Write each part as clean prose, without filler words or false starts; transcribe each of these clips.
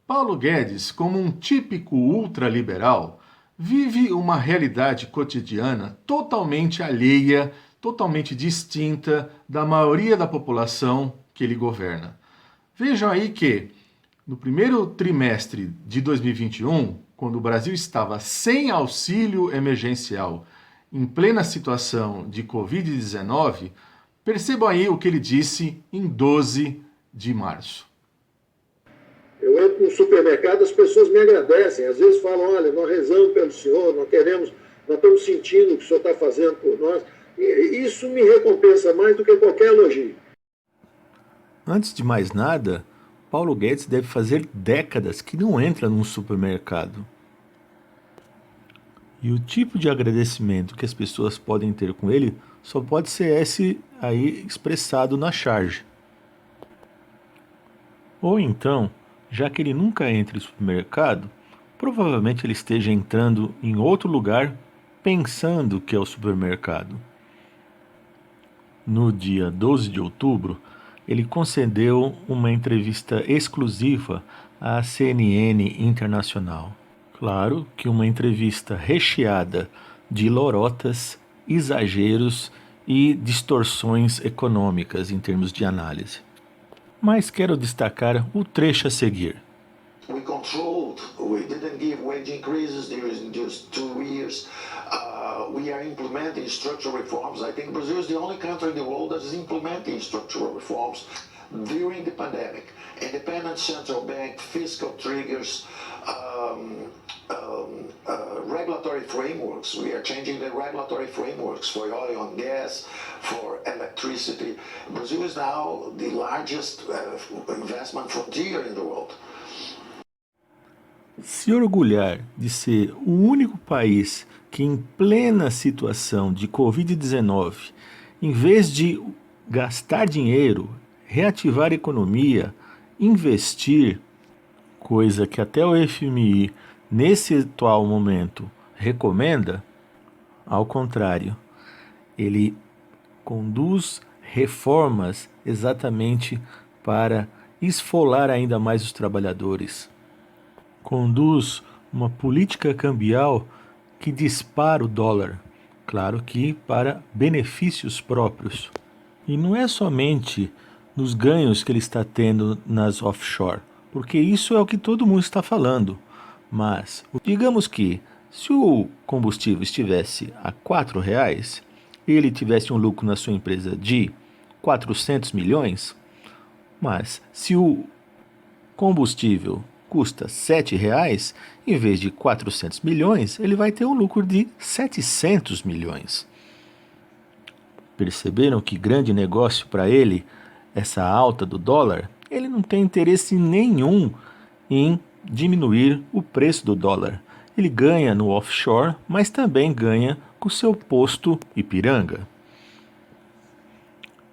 Paulo Guedes, como um típico ultraliberal, vive uma realidade cotidiana totalmente alheia, totalmente distinta da maioria da população que ele governa. Vejam aí que, no primeiro trimestre de 2021, quando o Brasil estava sem auxílio emergencial, em plena situação de Covid-19, percebam aí o que ele disse em 12 de março. Eu entro no supermercado, as pessoas me agradecem, às vezes falam, olha, nós rezamos pelo senhor, nós estamos sentindo o que o senhor está fazendo por nós. E isso me recompensa mais do que qualquer elogio. Antes de mais nada, Paulo Guedes deve fazer décadas que não entra num supermercado. E o tipo de agradecimento que as pessoas podem ter com ele só pode ser esse aí expressado na charge. Ou então, já que ele nunca entra em supermercado, provavelmente ele esteja entrando em outro lugar pensando que é o supermercado. No dia 12 de outubro, ele concedeu uma entrevista exclusiva à CNN Internacional. Claro que uma entrevista recheada de lorotas, exageros e distorções econômicas em termos de análise. Mas quero destacar o trecho a seguir. We didn't give wage increases during just 2 years. We are implementing structural reforms. I think Brazil is the only country in the world that is implementing structural reforms during the pandemic. Independent central bank, fiscal triggers, regulatory frameworks. We are changing the regulatory frameworks for oil and gas, for electricity. Brazil is now the largest investment frontier in the world. Se orgulhar de ser o único país que, em plena situação de Covid-19, em vez de gastar dinheiro, reativar a economia, investir, coisa que até o FMI, nesse atual momento, recomenda, ao contrário, ele conduz reformas exatamente para esfolar ainda mais os trabalhadores. Conduz uma política cambial que dispara o dólar, claro que para benefícios próprios. E não é somente nos ganhos que ele está tendo nas offshore, porque isso é o que todo mundo está falando. Mas, digamos que se o combustível estivesse a R$ 4 e ele tivesse um lucro na sua empresa de 400 milhões, mas se o combustível custa R$ 7, em vez de 400 milhões, ele vai ter um lucro de 700 milhões. Perceberam que grande negócio para ele, essa alta do dólar? Ele não tem interesse nenhum em diminuir o preço do dólar. Ele ganha no offshore, mas também ganha com seu posto Ipiranga.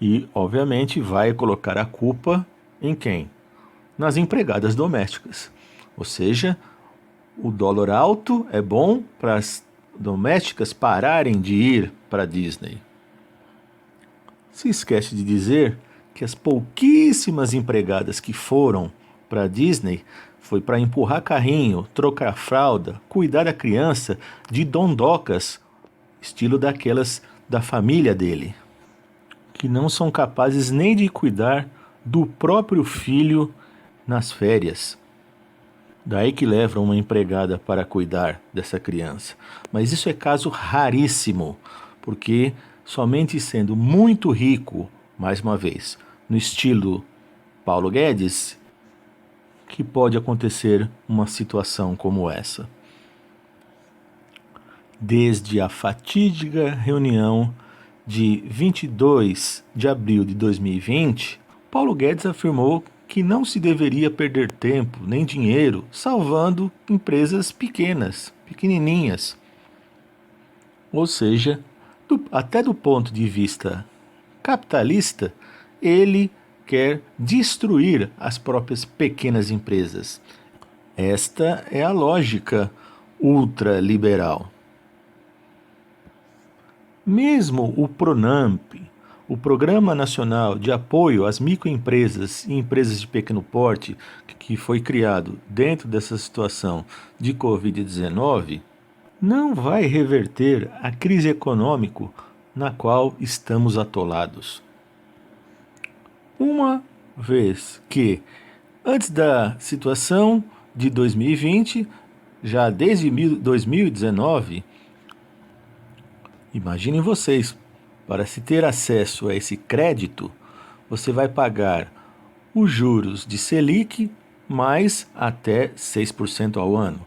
E, obviamente, vai colocar a culpa em quem? Nas empregadas domésticas. Ou seja, o dólar alto é bom para as domésticas pararem de ir para a Disney. Se esquece de dizer que as pouquíssimas empregadas que foram para a Disney foi para empurrar carrinho, trocar fralda, cuidar da criança de dondocas, estilo daquelas da família dele, que não são capazes nem de cuidar do próprio filho nas férias. Daí que levam uma empregada para cuidar dessa criança. Mas isso é caso raríssimo, porque somente sendo muito rico, mais uma vez, no estilo Paulo Guedes, que pode acontecer uma situação como essa. Desde a fatídica reunião de 22 de abril de 2020, Paulo Guedes afirmou que não se deveria perder tempo nem dinheiro salvando empresas pequenas, pequenininhas. Ou seja, até do ponto de vista capitalista, ele quer destruir as próprias pequenas empresas. Esta é a lógica ultraliberal. Mesmo o Pronamp, O Programa Nacional de Apoio às Microempresas e Empresas de Pequeno Porte, que foi criado dentro dessa situação de Covid-19, não vai reverter a crise econômica na qual estamos atolados. Uma vez que, antes da situação de 2020, já desde 2019, imaginem vocês, para se ter acesso a esse crédito, você vai pagar os juros de Selic mais até 6% ao ano.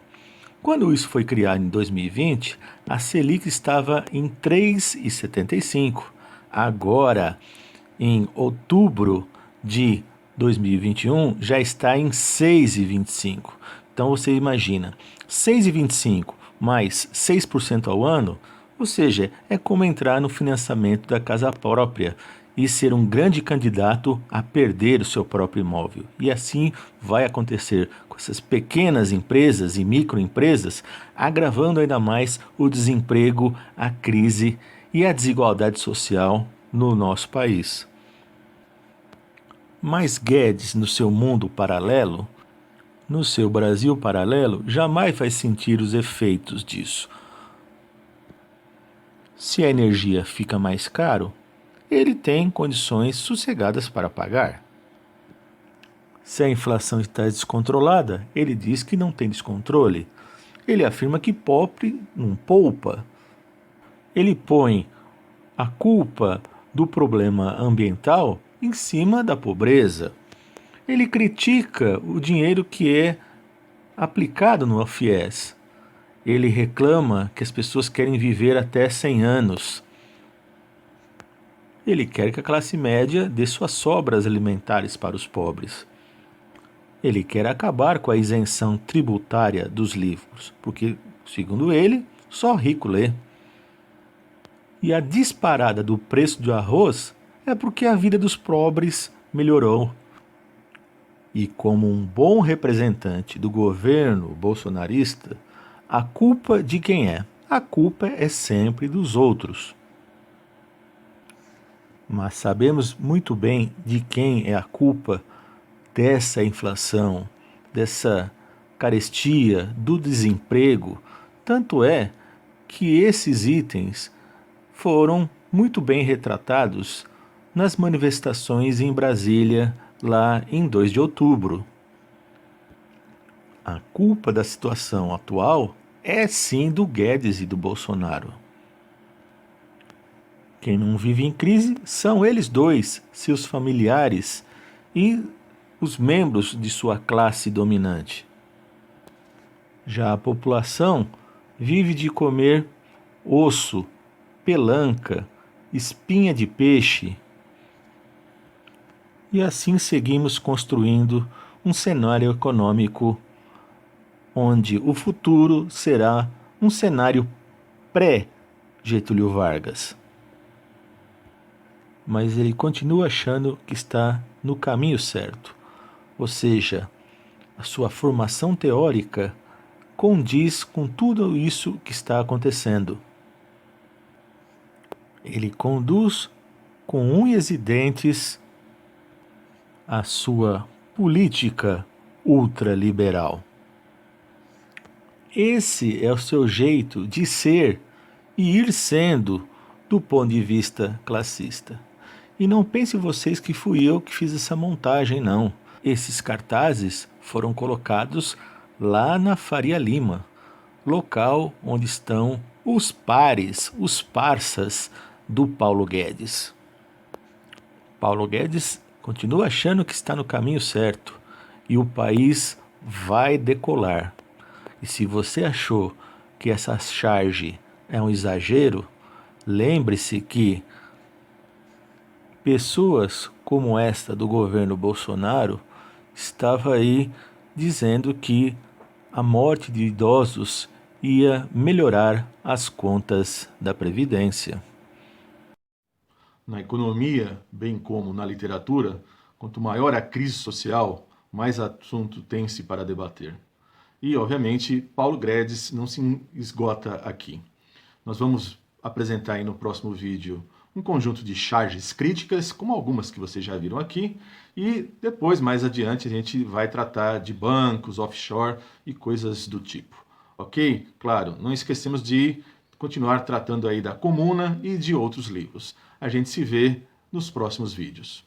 Quando isso foi criado em 2020, a Selic estava em 3,75%. Agora, em outubro de 2021, já está em 6,25%. Então você imagina, 6,25% mais 6% ao ano, ou seja, é como entrar no financiamento da casa própria e ser um grande candidato a perder o seu próprio imóvel. E assim vai acontecer com essas pequenas empresas e microempresas, agravando ainda mais o desemprego, a crise e a desigualdade social no nosso país. Mas Guedes, no seu mundo paralelo, no seu Brasil paralelo, jamais vai sentir os efeitos disso. Se a energia fica mais caro, ele tem condições sossegadas para pagar. Se a inflação está descontrolada, ele diz que não tem descontrole. Ele afirma que pobre não poupa. Ele põe a culpa do problema ambiental em cima da pobreza. Ele critica o dinheiro que é aplicado no FIES. Ele reclama que as pessoas querem viver até 100 anos. Ele quer que a classe média dê suas sobras alimentares para os pobres. Ele quer acabar com a isenção tributária dos livros, porque, segundo ele, só rico lê. E a disparada do preço do arroz é porque a vida dos pobres melhorou. E como um bom representante do governo bolsonarista, a culpa de quem é? A culpa é sempre dos outros. Mas sabemos muito bem de quem é a culpa dessa inflação, dessa carestia, do desemprego. Tanto é que esses itens foram muito bem retratados nas manifestações em Brasília, lá em 2 de outubro. A culpa da situação atual é sim do Guedes e do Bolsonaro. Quem não vive em crise são eles dois, seus familiares e os membros de sua classe dominante. Já a população vive de comer osso, pelanca, espinha de peixe. E assim seguimos construindo um cenário econômico onde o futuro será um cenário pré-Getúlio Vargas. Mas ele continua achando que está no caminho certo, ou seja, a sua formação teórica condiz com tudo isso que está acontecendo. Ele conduz com unhas e dentes a sua política ultraliberal. Esse é o seu jeito de ser e ir sendo do ponto de vista classista. E não pense vocês que fui eu que fiz essa montagem, não. Esses cartazes foram colocados lá na Faria Lima, local onde estão os pares, os parças do Paulo Guedes. Paulo Guedes continua achando que está no caminho certo e o país vai decolar. E se você achou que essa charge é um exagero, lembre-se que pessoas como esta do governo Bolsonaro estava aí dizendo que a morte de idosos ia melhorar as contas da Previdência. Na economia, bem como na literatura, quanto maior a crise social, mais assunto tem-se para debater. E, obviamente, Paulo Guedes não se esgota aqui. Nós vamos apresentar aí no próximo vídeo um conjunto de charges críticas, como algumas que vocês já viram aqui, e depois, mais adiante, a gente vai tratar de bancos, offshore e coisas do tipo. Ok? Claro, não esquecemos de continuar tratando aí da Comuna e de outros livros. A gente se vê nos próximos vídeos.